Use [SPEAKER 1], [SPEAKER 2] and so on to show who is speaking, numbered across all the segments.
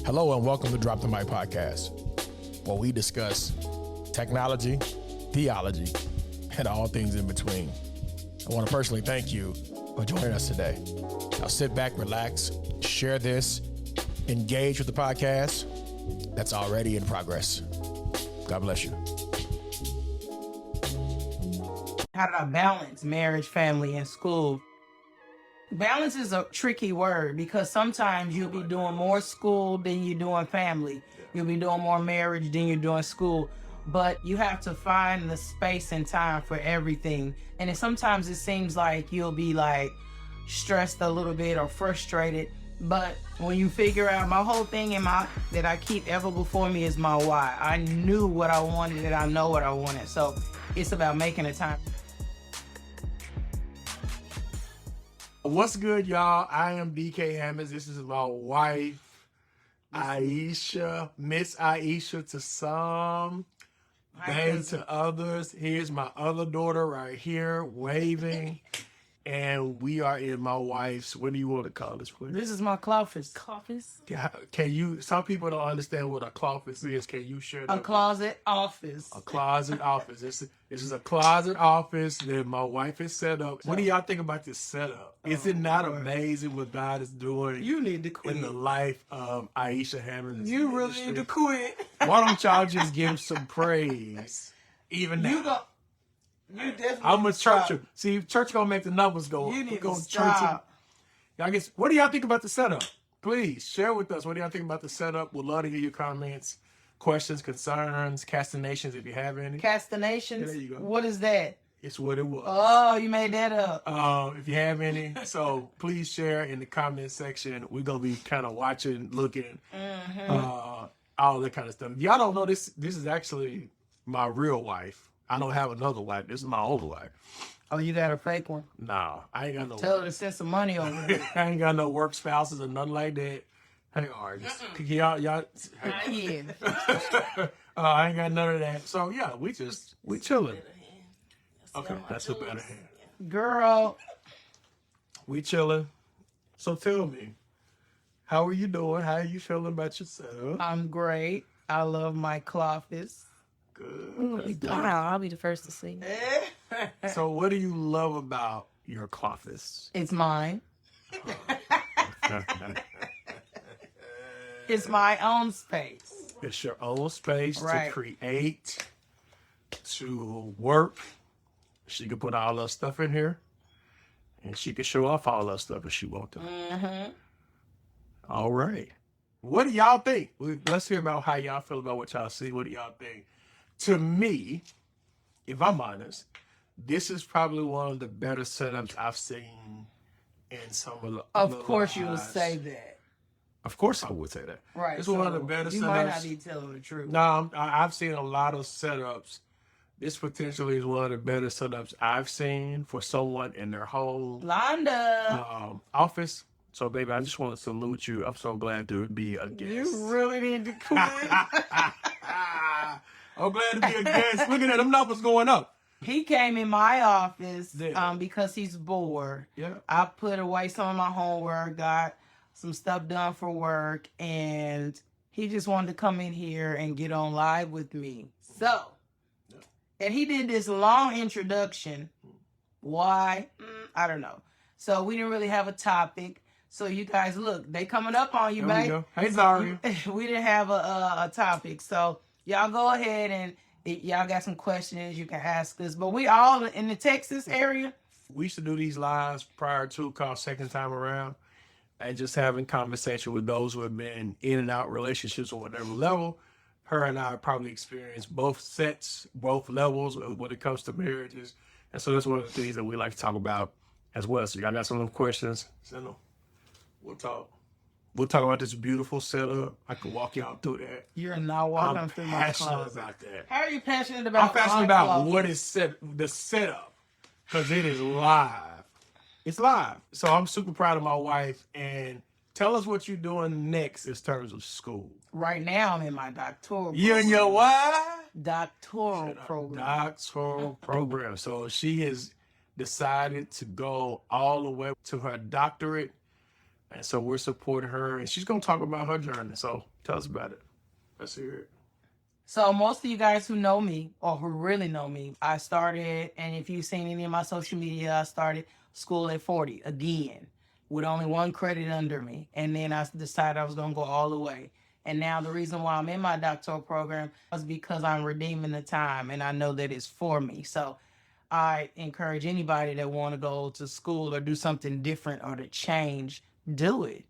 [SPEAKER 1] Hello and welcome to Drop the Mic Podcast, where we discuss technology, theology, and all things in between. I want to personally thank you for joining us today. Now sit back, relax, share this, engage with the podcast that's already in progress. God bless you.
[SPEAKER 2] How did I balance marriage, family, and school? Balance is a tricky word because sometimes you'll be doing more school than you're doing family. You'll be doing more marriage than you're doing school. But you have to find the space and time for everything. And then sometimes it seems like you'll be like stressed a little bit or frustrated. But when you figure out, my whole thing that I keep ever before me is my why. I knew what I wanted and I know what I wanted. So it's about making a time.
[SPEAKER 3] What's good, y'all? I am DK Hammonds. This is my wife, Aisha. Miss Aisha to some, babe to others. Here's my other daughter right here, waving. And we are in my wife's, what do you want to call this place?
[SPEAKER 2] This is my closet.
[SPEAKER 3] Can you, some people don't understand what a closet is. Can you share that?
[SPEAKER 2] A closet office.
[SPEAKER 3] A closet office. This is a closet office that my wife has set up. What do y'all think about this setup? Is it not amazing what God is doing?
[SPEAKER 2] You need to quit.
[SPEAKER 3] In the life of Aisha Hammonds.
[SPEAKER 2] You really need to quit.
[SPEAKER 3] Why don't y'all just give some praise? Even now.
[SPEAKER 2] You definitely
[SPEAKER 3] I'm a
[SPEAKER 2] stop.
[SPEAKER 3] churcher. See, church gonna make the numbers go.
[SPEAKER 2] You need
[SPEAKER 3] go
[SPEAKER 2] to stop.
[SPEAKER 3] I guess. What do y'all think about the setup? Please share with us. What do y'all think about the setup? We'd love to hear your comments, questions, concerns, castinations if you have any.
[SPEAKER 2] Castinations?
[SPEAKER 3] Yeah, there you go.
[SPEAKER 2] What is that?
[SPEAKER 3] It's what it was.
[SPEAKER 2] Oh, you made that up.
[SPEAKER 3] If you have any, so please share in the comment section. We're gonna be kind of watching, looking, all that kind of stuff. Y'all don't know this. This is actually my real wife. I don't have another wife. This is my older wife.
[SPEAKER 2] Oh, you got a fake one?
[SPEAKER 3] Nah, I ain't got no.
[SPEAKER 2] Tell her to send some money over here.
[SPEAKER 3] I ain't got no work spouses or nothing like that. Hang on, y'all.
[SPEAKER 2] Yeah.
[SPEAKER 3] I ain't got none of that. So yeah, we chilling. Okay, that's a better hand.
[SPEAKER 2] Girl.
[SPEAKER 3] We chilling. So tell me, how are you doing? How are you feeling about yourself?
[SPEAKER 2] I'm great. I love my cloffice.
[SPEAKER 3] Good.
[SPEAKER 4] Wow, I'll be the first to see.
[SPEAKER 3] So what do you love about your cloffice?
[SPEAKER 2] It's mine. It's my own space.
[SPEAKER 3] It's your own space
[SPEAKER 2] Right.
[SPEAKER 3] to create, to work. She can put all her stuff in here, and she can show off all her stuff if she wants to. All right. What do y'all think? Let's hear about how y'all feel about what y'all see. What do y'all think? To me, if I'm honest, this is probably one of the better setups I've seen in some of the
[SPEAKER 2] Of
[SPEAKER 3] other
[SPEAKER 2] course you would
[SPEAKER 3] lives.
[SPEAKER 2] say that.
[SPEAKER 3] Of course I would say that.
[SPEAKER 2] Right.
[SPEAKER 3] It's one of the better
[SPEAKER 2] you
[SPEAKER 3] setups.
[SPEAKER 2] might not be telling the truth.
[SPEAKER 3] No, I've seen a lot of setups. This potentially is one of the better setups I've seen for someone in their whole
[SPEAKER 2] Londa.
[SPEAKER 3] office. So, baby, I just want to salute you. I'm so glad to be a guest.
[SPEAKER 2] You really need to quit.
[SPEAKER 3] I'm glad to be a guest. Look at that. Them numbers going up.
[SPEAKER 2] He came in my office
[SPEAKER 3] Yeah.
[SPEAKER 2] because he's bored.
[SPEAKER 3] Yeah.
[SPEAKER 2] I put away some of my homework, got some stuff done for work, and he just wanted to come in here and get on live with me. So, and he did this long introduction. Why? I don't know. So we didn't really have a topic. So you guys, look, they coming up on you,
[SPEAKER 3] There we
[SPEAKER 2] babe.
[SPEAKER 3] go. Hey, Zaria.
[SPEAKER 2] We didn't have a topic. So y'all go ahead and if y'all got some questions, you can ask us. But we all in the Texas area.
[SPEAKER 3] We used to do these lives prior to called Second Time Around and just having conversation with those who have been in and out relationships or whatever level. Her and I probably experienced both sets, both levels when it comes to marriages. And so that's one of the things that we like to talk about as well. So y'all got some of them questions, send them. We'll talk. We'll talk about this beautiful setup. I can walk y'all through that.
[SPEAKER 2] You're not walking
[SPEAKER 3] I'm
[SPEAKER 2] through my
[SPEAKER 3] passionate
[SPEAKER 2] closet.
[SPEAKER 3] about that.
[SPEAKER 2] How are you passionate about?
[SPEAKER 3] I'm passionate
[SPEAKER 2] my
[SPEAKER 3] about
[SPEAKER 2] closet?
[SPEAKER 3] what is the setup, because it is live. It's live. So I'm super proud of my wife. And tell us what you're doing next in terms of school.
[SPEAKER 2] Right now, I'm in my doctoral.
[SPEAKER 3] You and your what?
[SPEAKER 2] Doctoral program.
[SPEAKER 3] Doctoral program. So she has decided to go all the way to her doctorate. And so we're supporting her, and she's going to talk about her journey. So tell us about it. Let's hear it.
[SPEAKER 2] So most of you guys who know me or who really know me, I started, and if you've seen any of my social media, I started school at 40 again with only one credit under me. And then I decided I was going to go all the way. And now the reason why I'm in my doctoral program is because I'm redeeming the time and I know that it's for me. So I encourage anybody that want to go to school or do something different or to change, do it.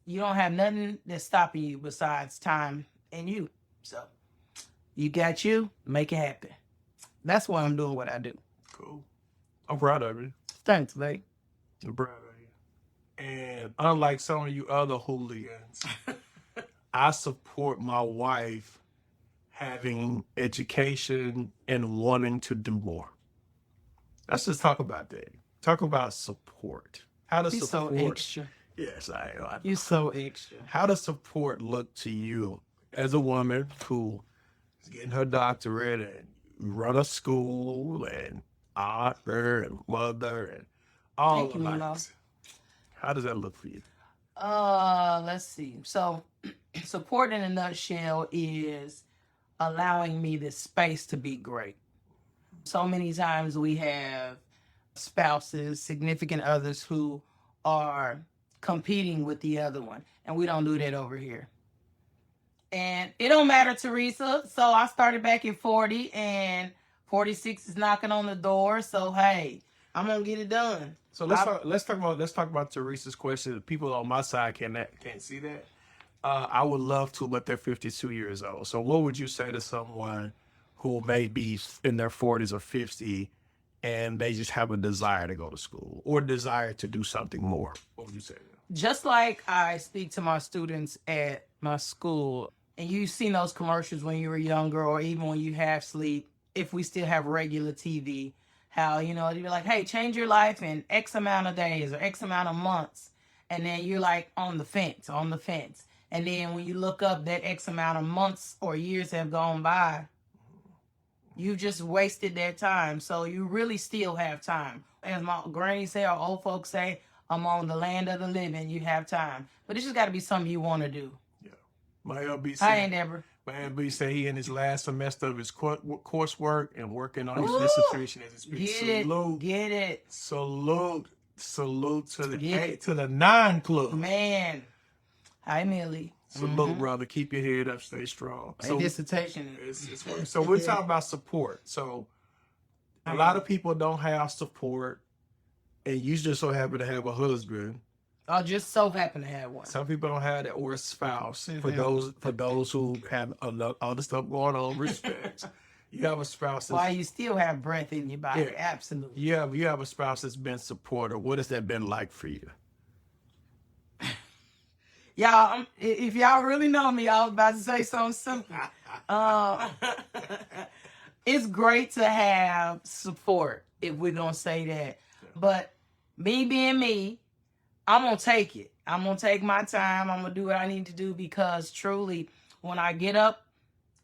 [SPEAKER 2] You don't have nothing that's stopping you besides time and you. So you got you, make it happen. That's why I'm doing what I do.
[SPEAKER 3] Cool. I'm proud of you.
[SPEAKER 2] Thanks, babe.
[SPEAKER 3] I'm proud of you. And unlike some of you other hooligans, I support my wife having education and wanting to do more. Let's just talk about that. Talk about support. How does
[SPEAKER 2] You're so
[SPEAKER 3] support?
[SPEAKER 2] extra.
[SPEAKER 3] Yes, I.
[SPEAKER 2] You're so extra.
[SPEAKER 3] How does support look to you as a woman who is getting her doctorate and run a school and author and mother and all
[SPEAKER 2] Thank
[SPEAKER 3] of
[SPEAKER 2] you,
[SPEAKER 3] that?
[SPEAKER 2] Milo.
[SPEAKER 3] How does that look for you?
[SPEAKER 2] Let's see. So support in a nutshell is allowing me the space to be great. So many times we have spouses, significant others who are competing with the other one, and we don't do that over here. And it don't matter, Teresa. So I started back at 40 and 46 is knocking on the door. So hey, I'm gonna get it done.
[SPEAKER 3] So let's talk about Teresa's question. People on my side can't see that. I would love to, but they're 52 years old. So what would you say to someone who may be in their 40s or 50 and they just have a desire to go to school or desire to do something more? What would you say to them?
[SPEAKER 2] Just like I speak to my students at my school, and you've seen those commercials when you were younger or even when you have sleep, if we still have regular TV, how, you know, you'd be like, hey, change your life in X amount of days or X amount of months. And then you're like on the fence. And then when you look up that X amount of months or years have gone by, you just wasted that time. So you really still have time. As my granny say or old folks say, I'm on the land of the living. You have time. But it's just got to be something you want to do.
[SPEAKER 3] Yeah. My LB
[SPEAKER 2] Hi,
[SPEAKER 3] said,
[SPEAKER 2] Deborah.
[SPEAKER 3] my LB said he in his last semester of his coursework and working on his dissertation as it speaks.
[SPEAKER 2] Get it.
[SPEAKER 3] Salute to the 9 club.
[SPEAKER 2] Man. Hi, Millie.
[SPEAKER 3] Salute, brother. Keep your head up. Stay strong.
[SPEAKER 2] So dissertation.
[SPEAKER 3] It's work. So we're talking about support. So a lot of people don't have support, and you just so happen to have a husband.
[SPEAKER 2] I just so happen to have one.
[SPEAKER 3] Some people don't have that, or a spouse. For those who have other stuff going on, respect. You have a spouse.
[SPEAKER 2] Why you still have breath in your body?
[SPEAKER 3] Yeah.
[SPEAKER 2] Absolutely.
[SPEAKER 3] You have a spouse that's been supportive. What has that been like for you?
[SPEAKER 2] Y'all, if y'all really know me, I was about to say something simple. It's great to have support, if we're going to say that. But me being me, I'm going to take it. I'm going to take my time. I'm going to do what I need to do because truly, when I get up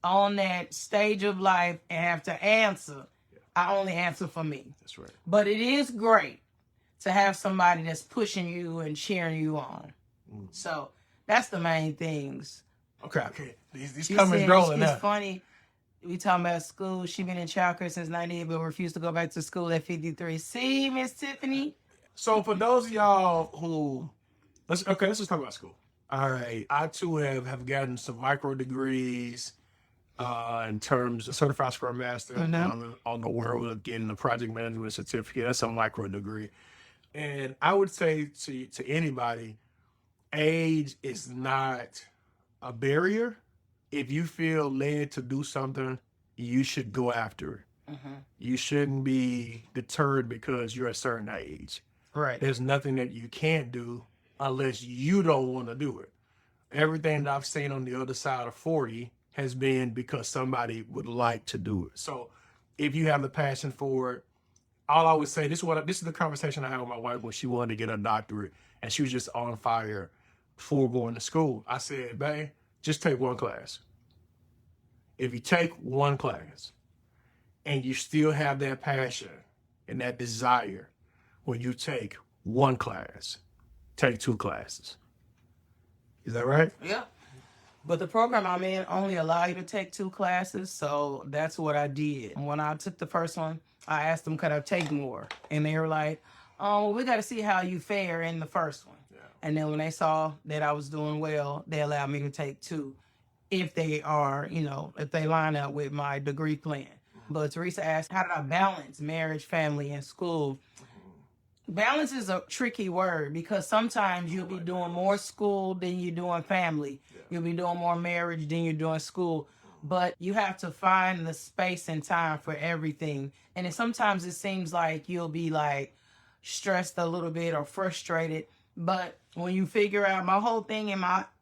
[SPEAKER 2] on that stage of life and have to answer, I only answer for me.
[SPEAKER 3] That's right.
[SPEAKER 2] But it is great to have somebody that's pushing you and cheering you on. So that's the main things.
[SPEAKER 3] Okay. These comments rolling now.
[SPEAKER 2] It's funny. We talking about school. She been in childcare since 98, but refused to go back to school at 53. See, Miss Tiffany?
[SPEAKER 3] So for those of y'all who, let's just talk about school. All right. I too have gotten some micro degrees in terms of certified Scrum Master on the world of getting a project management certificate. That's a micro degree. And I would say to anybody, age is not a barrier. If you feel led to do something, you should go after it. Mm-hmm. You shouldn't be deterred because you're a certain age.
[SPEAKER 2] Right.
[SPEAKER 3] There's nothing that you can't do unless you don't want to do it. Everything that I've seen on the other side of 40 has been because somebody would like to do it. So if you have the passion for it, all I would say, this is the conversation I had with my wife when she wanted to get a doctorate and she was just on fire before going to school. I said, babe, just take one class. If you take one class and you still have that passion and that desire when you take one class, take 2 classes. Is that right?
[SPEAKER 2] Yeah. But the program I'm in only allow you to take 2 classes, so that's what I did. When I took the first one, I asked them, could I take more? And they were like, oh, well, we got to see how you fare in the first one. Yeah. And then when they saw that I was doing well, they allowed me to take 2 if they are, if they line up with my degree plan. But Teresa asked, how did I balance marriage, family, and school? Balance is a tricky word because sometimes you'll be doing more school than you're doing family. You'll be doing more marriage than you're doing school. But you have to find the space and time for everything. And sometimes it seems like you'll be like stressed a little bit or frustrated. But when you figure out, my whole thing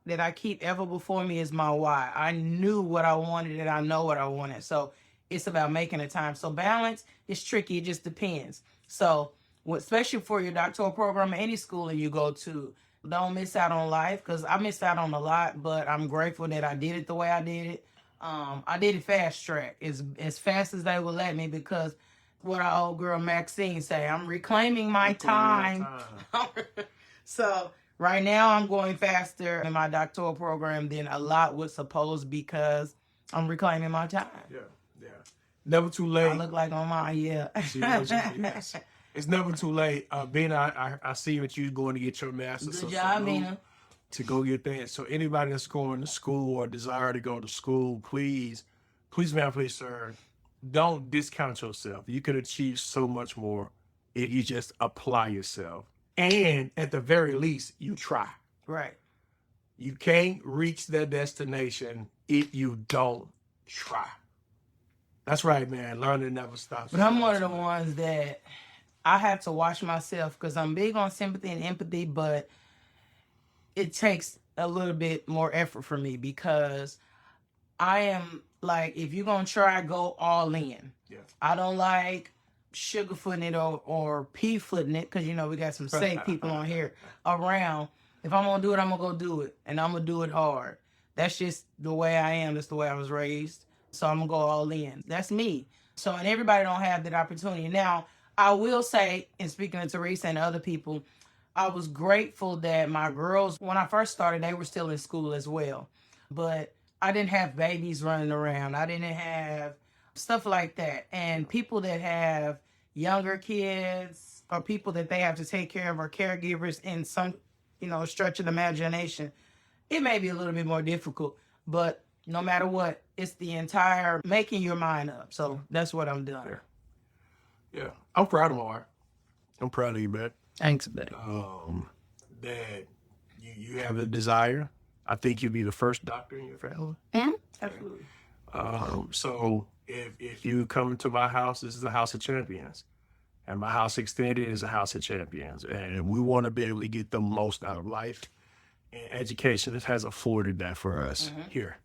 [SPEAKER 2] that I keep ever before me is my why. I knew what I wanted and I know what I wanted. So it's about making the time. So balance is tricky. It just depends. So especially for your doctoral program or any schooling you go to, don't miss out on life, because I missed out on a lot, but I'm grateful that I did it the way I did it. I did it fast track, as fast as they would let me, because what our old girl Maxine say, I'm reclaiming my time. So right now I'm going faster in my doctoral program than a lot was supposed, because I'm reclaiming my time.
[SPEAKER 3] Yeah. Never too late.
[SPEAKER 2] I look like on mine, yeah.
[SPEAKER 3] Yes. It's never too late. Bina, I see that you're going to get your master's.
[SPEAKER 2] Good job, Bina.
[SPEAKER 3] To go get that. So anybody that's going to school or desire to go to school, please, ma'am, please, sir, don't discount yourself. You could achieve so much more if you just apply yourself. And at the very least, you try.
[SPEAKER 2] Right.
[SPEAKER 3] You can't reach that destination if you don't try. That's right, man. Learning never stops.
[SPEAKER 2] But I'm one of the ones that I have to watch myself, because I'm big on sympathy and empathy, but it takes a little bit more effort for me, because I am like, if you're going to try, go all in. Yeah. I don't like sugarfooting it or pea-footing it, because, we got some safe people on here around. If I'm going to do it, I'm going to go do it, and I'm going to do it hard. That's just the way I am. That's the way I was raised. So I'm going to go all in. That's me. So, and everybody don't have that opportunity. Now, I will say, and speaking to Teresa and other people, I was grateful that my girls, when I first started, they were still in school as well. But I didn't have babies running around. I didn't have stuff like that. And people that have younger kids or people that they have to take care of or caregivers in some, stretch of the imagination, it may be a little bit more difficult. But no matter what, it's the entire making your mind up. So that's what I'm doing.
[SPEAKER 3] Yeah. I'm proud of Mark. I'm proud of you, man.
[SPEAKER 2] Thanks, buddy.
[SPEAKER 3] That you have a desire. I think you'll be the first doctor in your family.
[SPEAKER 2] Mm-hmm. Absolutely.
[SPEAKER 3] So if you come to my house, this is a house of champions. And my house extended is a house of champions. And we want to be able to get the most out of life. And education, it has afforded that for us here.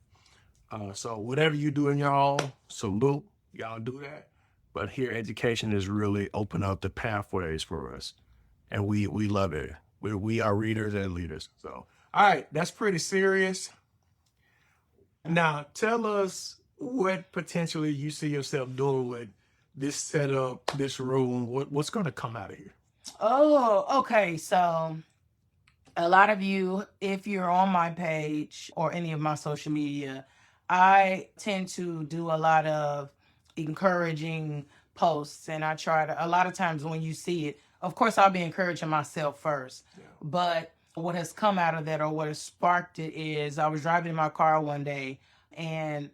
[SPEAKER 3] So whatever you do in y'all, salute, y'all do that. But here, education has really opened up the pathways for us. And we love it. We are readers and leaders. So, all right, that's pretty serious. Now, tell us what potentially you see yourself doing with this setup, this room. What's going to come out of here?
[SPEAKER 2] Oh, okay. So a lot of you, if you're on my page or any of my social media, I tend to do a lot of encouraging posts, and I try to, a lot of times when you see it, of course I'll be encouraging myself first, but what has come out of that, or what has sparked it, is I was driving in my car one day and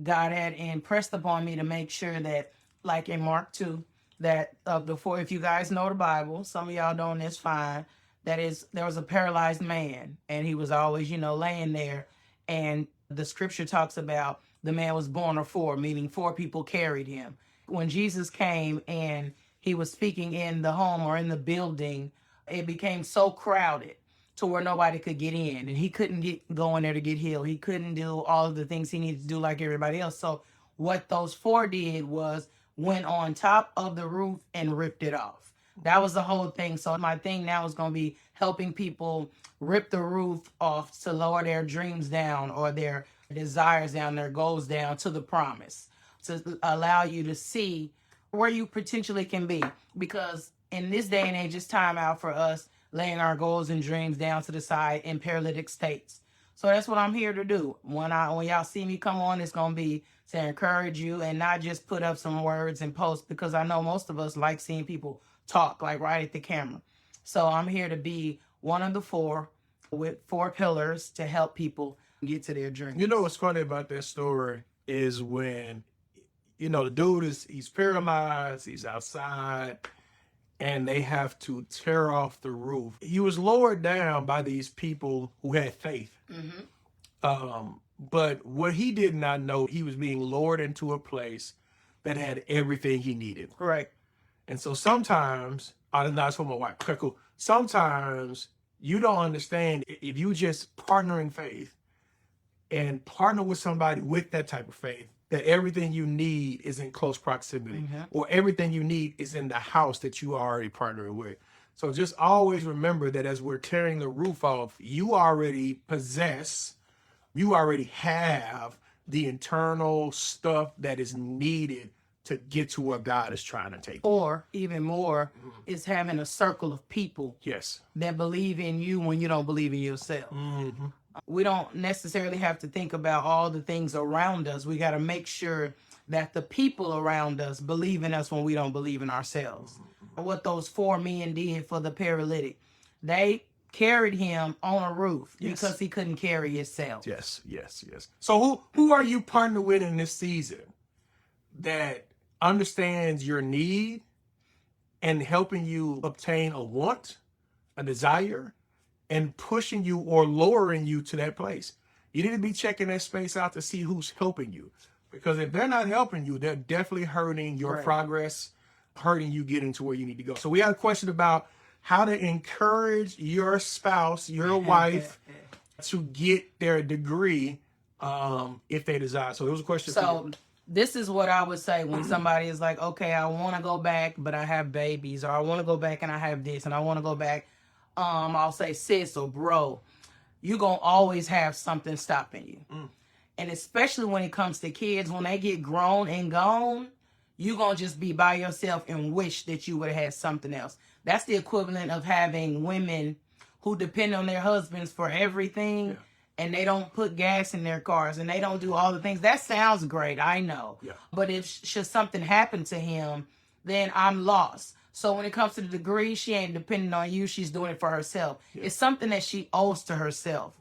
[SPEAKER 2] God had impressed upon me to make sure that, like in Mark 2, that before, if you guys know the Bible, some of y'all don't, that's fine, there was a paralyzed man, and he was always, laying there, and the scripture talks about the man was born of 4, meaning 4 people carried him. When Jesus came and he was speaking in the home or in the building, it became so crowded to where nobody could get in, and he couldn't go in there to get healed. He couldn't do all of the things he needed to do like everybody else. So what those 4 did was went on top of the roof and ripped it off. That was the whole thing. So my thing now is going to be helping people rip the roof off to lower their dreams down, or their desires down, their goals down to the promise, to allow you to see where you potentially can be. Because in this day and age, it's time out for us laying our goals and dreams down to the side in paralytic states. So that's what I'm here to do. When y'all see me come on, it's gonna be to encourage you and not just put up some words and post, because I know most of us like seeing people talk like right at the camera. So I'm here to be one of the four with 4 pillars to help people get to their dreams.
[SPEAKER 3] You know what's funny about that story is when, the dude he's paralyzed, he's outside, and they have to tear off the roof. He was lowered down by these people who had faith. But what he did not know, he was being lowered into a place that had everything he needed.
[SPEAKER 2] Right.
[SPEAKER 3] And so sometimes, that's for my wife. Okay, cool. Sometimes you don't understand if you just partner in faith and partner with somebody with that type of faith, that everything you need is in close proximity, or everything you need is in the house that you are already partnering with. So just always remember that as we're tearing the roof off, you already have the internal stuff that is needed to get to where God is trying to take you.
[SPEAKER 2] Or even more is having a circle of people
[SPEAKER 3] Yes.
[SPEAKER 2] that believe in you when you don't believe in yourself. We don't necessarily have to think about all the things around us. We got to make sure that the people around us believe in us when we don't believe in ourselves. What those 4 men did for the paralytic, they carried him on a roof because he couldn't carry himself.
[SPEAKER 3] Yes. So who are you partnered with in this season that understands your need and helping you obtain a want, a desire, and pushing you or lowering you to that place? You need to be checking that space out to see who's helping you. Because if they're not helping you, they're definitely hurting your progress, hurting you getting to where you need to go. So we had a question about how to encourage your spouse, your wife, to get their degree if they desire. So it was a question.
[SPEAKER 2] So this is what I would say when somebody is like, okay, I want to go back, but I have babies, or I want to go back and I have this, and I want to go back. I'll say, sis or bro, you're going to always have something stopping you. And especially when it comes to kids, when they get grown and gone, you're going to just be by yourself and wish that you would have had something else. That's the equivalent of having women who depend on their husbands for everything, and they don't put gas in their cars, and they don't do all the things. That sounds great, I know. But if should something happen to him, then I'm lost. So when it comes to the degree, she ain't depending on you. She's doing it for herself. It's something that she owes to herself.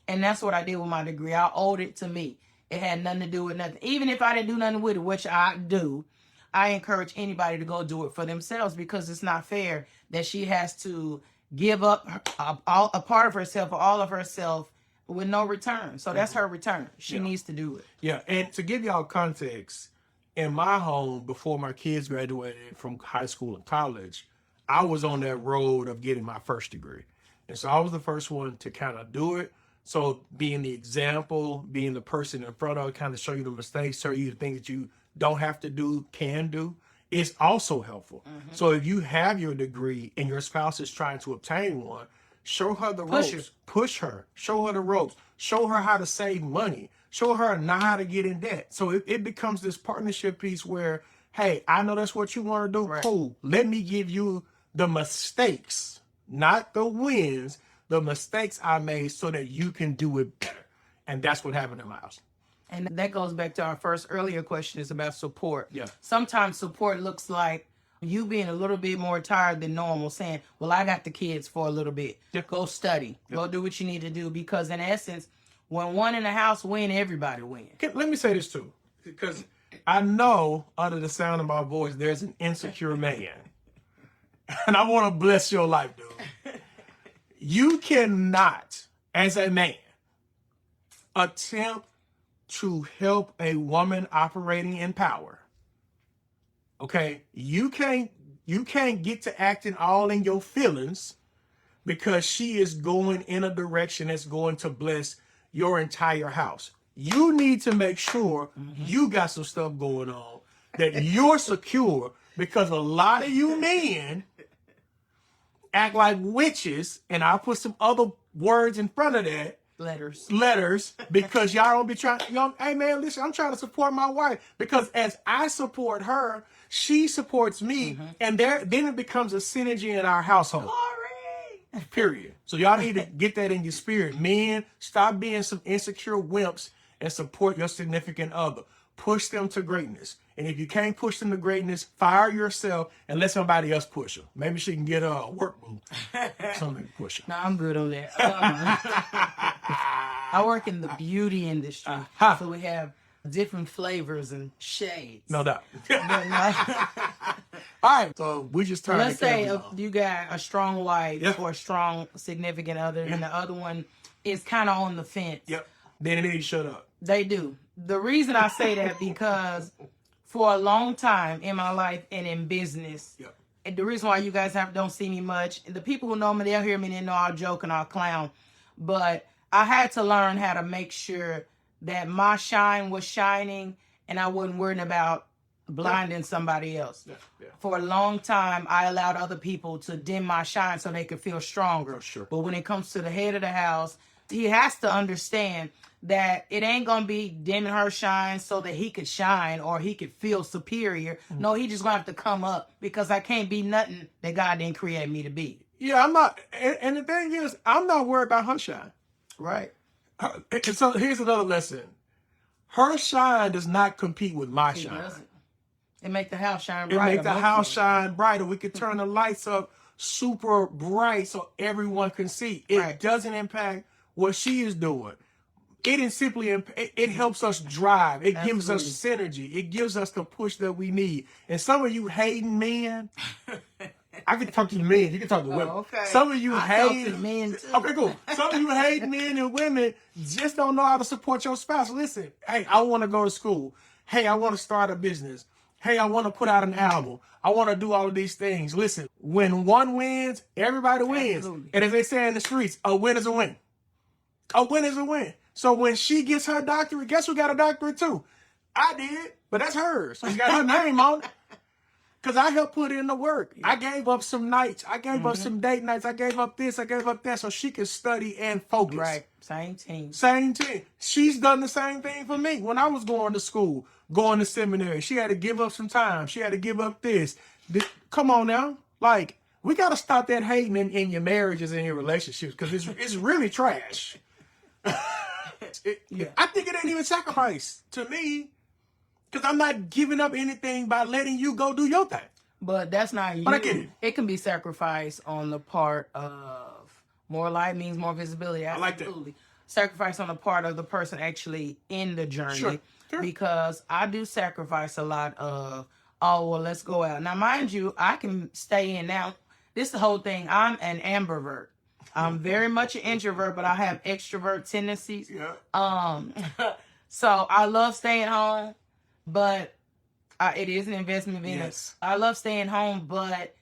[SPEAKER 2] And that's what I did with my degree. I owed it to me. It had nothing to do with nothing. Even if I didn't do nothing with it, which I do, I encourage anybody to go do it for themselves, because it's not fair that she has to give up a part of herself or all of herself with no return. So that's her return. She needs to do it.
[SPEAKER 3] Yeah, and to give y'all context, in my home, before my kids graduated from high school and college, I was on that road of getting my first degree. And so I was the first one to kind of do it. So being the example, being the person in front of, kind of show you the mistakes, show you the things that you don't have to do, can do, is also helpful. So if you have your degree and your spouse is trying to obtain one, show her the ropes. Push her. Show her the ropes. Show her how to save money. Show her not how to get in debt. So it becomes this partnership piece where, hey, I know that's what you want to do. Cool. Let me give you the mistakes, not the wins, the mistakes I made so that you can do it better. And that's what happened in my house.
[SPEAKER 2] And that goes back to our earlier question is about support.
[SPEAKER 3] Yeah.
[SPEAKER 2] Sometimes support looks like you being a little bit more tired than normal, saying, well, I got the kids for a little bit. Go study. Go do what you need to do. Because in essence, when one in the house win, everybody wins.
[SPEAKER 3] Let me say this too, because I know under the sound of my voice, there's an insecure man. And I want to bless your life, dude. You cannot, as a man, attempt to help a woman operating in power. Okay? You can't get to acting all in your feelings because she is going in a direction that's going to bless your entire house. You need to make sure you got some stuff going on that you're secure, because a lot of you men act like witches, and I'll put some other words in front of that. Letters, because y'all don't be trying, hey man, listen, I'm trying to support my wife, because as I support her, she supports me, and then it becomes a synergy in our household.
[SPEAKER 2] Glory!
[SPEAKER 3] Period. So y'all need to get that in your spirit. Men, stop being some insecure wimps and support your significant other. Push them to greatness. And if you can't push them to greatness, fire yourself and let somebody else push her. Maybe she can get a work move. Something to push her.
[SPEAKER 2] No, I'm good on that. I work in the beauty industry, so we have different flavors and shades.
[SPEAKER 3] No doubt.
[SPEAKER 2] But no,
[SPEAKER 3] All right, so we just turned.
[SPEAKER 2] let's say you got a strong wife
[SPEAKER 3] Yeah.
[SPEAKER 2] or a strong significant other, and the other one is kind of on the fence.
[SPEAKER 3] Yep. Then they need to shut up.
[SPEAKER 2] They do. The reason I say that because for a long time in my life and in business,
[SPEAKER 3] Yep.
[SPEAKER 2] and the reason why you guys don't see me much, the people who know me, they'll hear me, they know I'll joke and I'll clown. But I had to learn how to make sure that my shine was shining and I wasn't worrying about blinding somebody else.
[SPEAKER 3] Yeah.
[SPEAKER 2] For a long time, I allowed other people to dim my shine so they could feel stronger.
[SPEAKER 3] Sure.
[SPEAKER 2] But when it comes to the head of the house, he has to understand that it ain't gonna be dimming her shine so that he could shine or he could feel superior. No, he just gonna have to come up because I can't be nothing that God didn't create me to be.
[SPEAKER 3] Yeah, I'm not. And the thing is, I'm not worried about her shine.
[SPEAKER 2] Right.
[SPEAKER 3] And so here's another lesson. Her shine does not compete with my
[SPEAKER 2] It
[SPEAKER 3] shine.
[SPEAKER 2] doesn't. It make the house shine
[SPEAKER 3] It
[SPEAKER 2] brighter.
[SPEAKER 3] makes the house shine brighter. We could turn the lights up super bright so everyone can see. It
[SPEAKER 2] Right.
[SPEAKER 3] doesn't impact what she is doing. It simply it helps us drive. It gives us synergy. It gives us the push that we need. And some of you hating men, I can talk to the men. You can talk to women.
[SPEAKER 2] Okay.
[SPEAKER 3] Some of you
[SPEAKER 2] I talk
[SPEAKER 3] hate
[SPEAKER 2] to men too.
[SPEAKER 3] Okay, cool. Some of you hate men and women just don't know how to support your spouse. Listen, hey, I want to go to school. Hey, I want to start a business. Hey, I want to put out an album. I want to do all of these things. Listen, when one wins, everybody wins.
[SPEAKER 2] Absolutely.
[SPEAKER 3] And as they say in the streets, a win is a win. A win is a win. So when she gets her doctorate, guess who got a doctorate too? I did, but that's hers. She's got her name on it. Because I helped put in the work. I gave up some nights. I gave up some date nights. I gave up this. I gave up that so she could study and focus.
[SPEAKER 2] Right. Same team.
[SPEAKER 3] Same thing. She's done the same thing for me. When I was going to school, going to seminary, she had to give up some time. She had to give up this. Come on now. Like, we got to stop that hating in your marriages and your relationships because it's really trash. I think it ain't even sacrifice to me because I'm not giving up anything by letting you go do your thing.
[SPEAKER 2] But that's not you.
[SPEAKER 3] But I get it.
[SPEAKER 2] It can be sacrifice on the part of more light means more visibility.
[SPEAKER 3] I like that.
[SPEAKER 2] Absolutely. Sacrifice on the part of the person actually in the journey.
[SPEAKER 3] Sure.
[SPEAKER 2] Because I do sacrifice a lot of, oh, well, let's go out. Now, mind you, I can stay in now. This is the whole thing. I'm an ambivert. I'm very much an introvert, but I have extrovert tendencies.
[SPEAKER 3] Yeah.
[SPEAKER 2] So I love staying home, but it is an investment business.
[SPEAKER 3] Yes.
[SPEAKER 2] I love staying home, but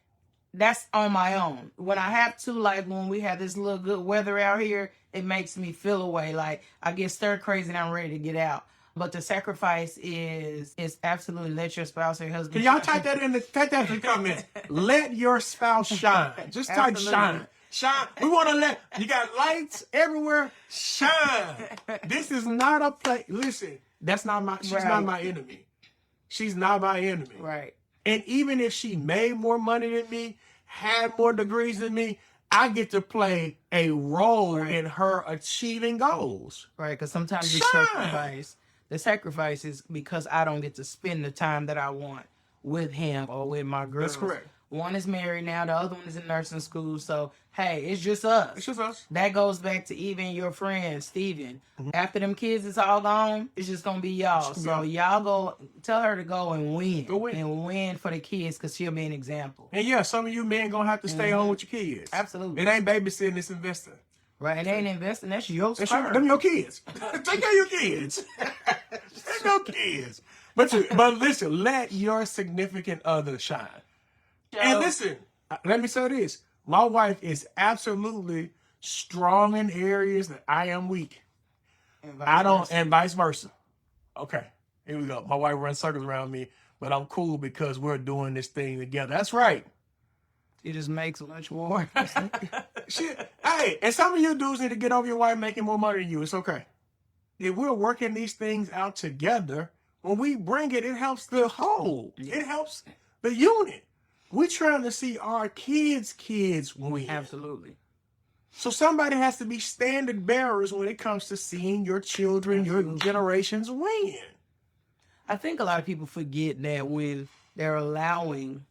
[SPEAKER 2] that's on my own. When I have to, like when we have this little good weather out here, it makes me feel away. Like I get stir crazy and I'm ready to get out. But the sacrifice is absolutely let your spouse or your husband.
[SPEAKER 3] Can y'all type that in the comments? Let your spouse shine. Just type
[SPEAKER 2] Absolutely.
[SPEAKER 3] shine. Shine. We want to let you got lights everywhere. Shine. This is not a play. Listen, that's not my. She's not my enemy. She's not my enemy.
[SPEAKER 2] Right.
[SPEAKER 3] And even if she made more money than me, had more degrees than me, I get to play a role in her achieving goals.
[SPEAKER 2] Right. Because sometimes
[SPEAKER 3] Shine.
[SPEAKER 2] the sacrifice is because I don't get to spend the time that I want with him or with my girls.
[SPEAKER 3] That's correct.
[SPEAKER 2] One is married now, the other one is in nursing school. So, hey, it's just us.
[SPEAKER 3] It's just us.
[SPEAKER 2] That goes back to even your friend, Steven. After them kids is all gone, it's just going to be y'all. So, y'all go, tell her to go and win.
[SPEAKER 3] Go win.
[SPEAKER 2] And win for the kids because she'll be an example.
[SPEAKER 3] And yeah, some of you men gonna have to stay home with your kids.
[SPEAKER 2] Absolutely.
[SPEAKER 3] It ain't babysitting, it's investing.
[SPEAKER 2] Right? It ain't investing. That's your sperm.
[SPEAKER 3] Them your kids. Take care of your kids. Take your kids. But listen, let your significant other shine. And listen, let me say this. My wife is absolutely strong in areas that I am weak. And vice versa. Okay, here we go. My wife runs circles around me, but I'm cool because we're doing this thing together. That's right.
[SPEAKER 2] It just makes much more.
[SPEAKER 3] Shit. Hey, and some of you dudes need to get over your wife making more money than you. It's okay. If we're working these things out together, when we bring it, it helps the whole. It helps the unit. We're trying to see our kids' kids win.
[SPEAKER 2] Absolutely.
[SPEAKER 3] So somebody has to be standard bearers when it comes to seeing your children, your generations win.
[SPEAKER 2] I think a lot of people forget that when they're allowing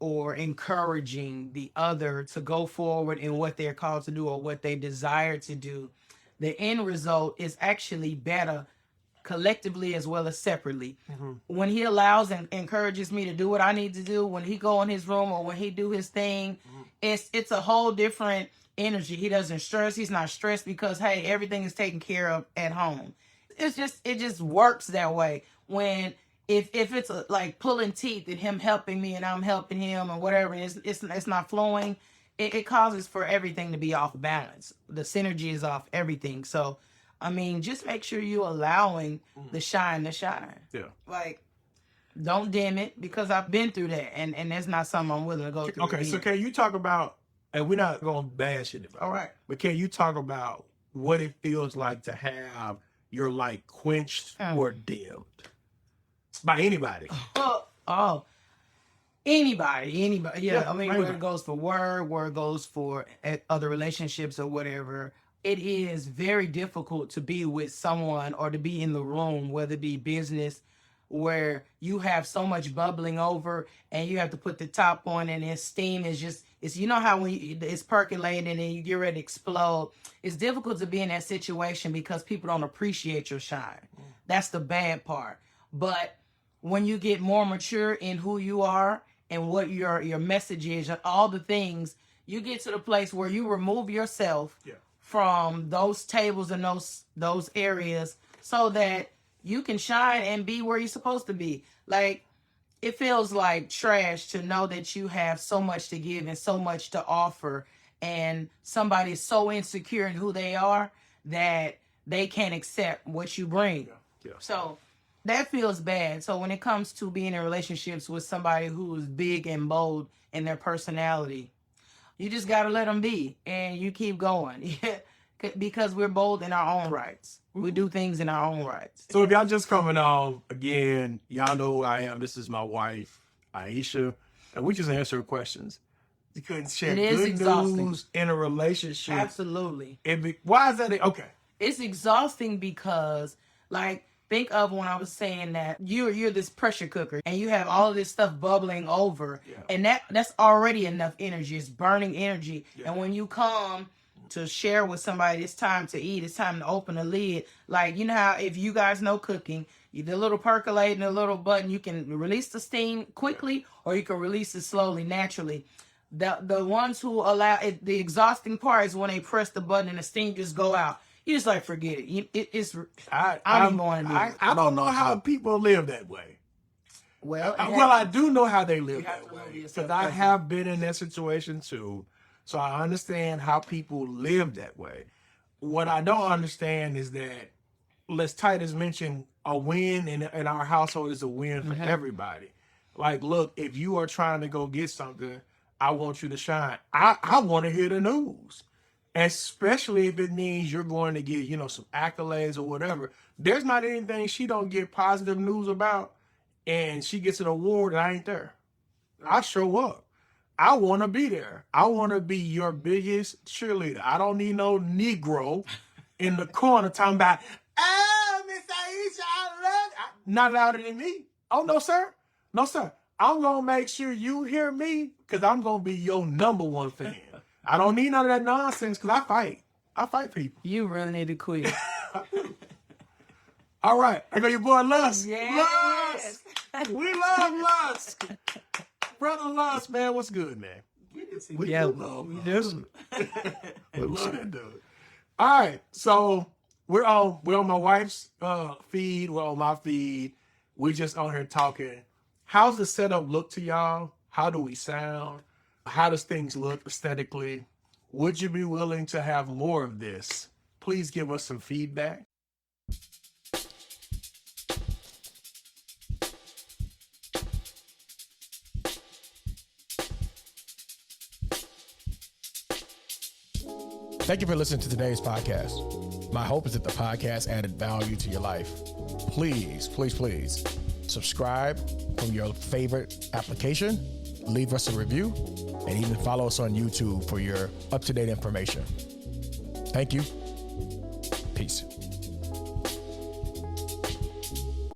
[SPEAKER 2] or encouraging the other to go forward in what they're called to do or what they desire to do, the end result is actually better collectively as well as separately. When he allows and encourages me to do what I need to do, when he go in his room or when he do his thing, it's a whole different energy. He doesn't stress. He's not stressed because, hey, everything is taken care of at home. It just works that way. When if it's like pulling teeth and him helping me and I'm helping him or whatever, it's not flowing, it causes for everything to be off balance. The synergy is off everything. So, I mean, just make sure you're allowing the shine to shine.
[SPEAKER 3] Yeah.
[SPEAKER 2] Like, don't dim it, because I've been through that, and that's not something I'm willing to go through.
[SPEAKER 3] Okay, so can you talk about, and we're not going to bash it,
[SPEAKER 2] All right.
[SPEAKER 3] but can you talk about what it feels like to have your light quenched or dimmed by anybody?
[SPEAKER 2] Anybody. Yeah, I mean,
[SPEAKER 3] anybody.
[SPEAKER 2] where it goes for work, where it goes for other relationships or whatever, it is very difficult to be with someone or to be in the room, whether it be business, where you have so much bubbling over and you have to put the top on and then steam is just, it's, you know how when it's percolating and then you get ready to explode. It's difficult to be in that situation because people don't appreciate your shine. That's the bad part. But when you get more mature in who you are and what your message is and all the things, you get to the place where you remove yourself from those tables and those areas so that you can shine and be where you're supposed to be. Like, it feels like trash to know that you have so much to give and so much to offer, and somebody is so insecure in who they are that they can't accept what you bring. So that feels bad. So when it comes to being in relationships with somebody who is big and bold in their personality, you just got to let them be, and you keep going. Because we're bold in our own rights. We do things in our own rights.
[SPEAKER 3] So if y'all just coming on, again, y'all know who I am. This is my wife, Aisha, and we just answer questions. You couldn't share good news in a relationship.
[SPEAKER 2] Absolutely.
[SPEAKER 3] Why is that? Okay.
[SPEAKER 2] It's exhausting because, like, think of when I was saying that you're this pressure cooker and you have all of this stuff bubbling over, and that's already enough energy. It's burning energy. And when you come to share with somebody, it's time to eat, it's time to open the lid. Like, you know how if you guys know cooking, you do a little percolating, a little button, you can release the steam quickly or you can release it slowly, naturally. The ones who allow it, the exhausting part is when they press the button and the steam just go out. You just like, forget it. I don't want to do it.
[SPEAKER 3] I don't know how people live that way.
[SPEAKER 2] Well,
[SPEAKER 3] I do know how they live that way, because I have been in that situation too. So I understand how people live that way. What I don't understand is that, as Titus mentioned, a win in our household is a win for everybody. Like, look, if you are trying to go get something, I want you to shine. I want to hear the news, especially if it means you're going to get, some accolades or whatever. There's not anything she don't get positive news about, and she gets an award and I ain't there. I show up. I want to be there. I want to be your biggest cheerleader. I don't need no Negro in the corner talking about, oh, Miss Aisha, I love you. Not louder than me. Oh, no, sir. No, sir. I'm going to make sure you hear me, because I'm going to be your number one fan. I don't need none of that nonsense, because I fight. I fight people.
[SPEAKER 2] You really need to quit.
[SPEAKER 3] All right. I got your boy Lus.
[SPEAKER 2] Yes.
[SPEAKER 3] Lus. We love Lus. Brother Lus, man, what's good, man? We love dude. All right, so we're on my wife's feed, we're on my feed. We're just on here talking. How's the setup look to y'all? How do we sound? How does things look aesthetically? Would you be willing to have more of this? Please give us some feedback.
[SPEAKER 1] Thank you for listening to today's podcast. My hope is that the podcast added value to your life. Please, please, please subscribe from your favorite application, leave us a review, and even follow us on YouTube for your up-to-date information. Thank you. Peace.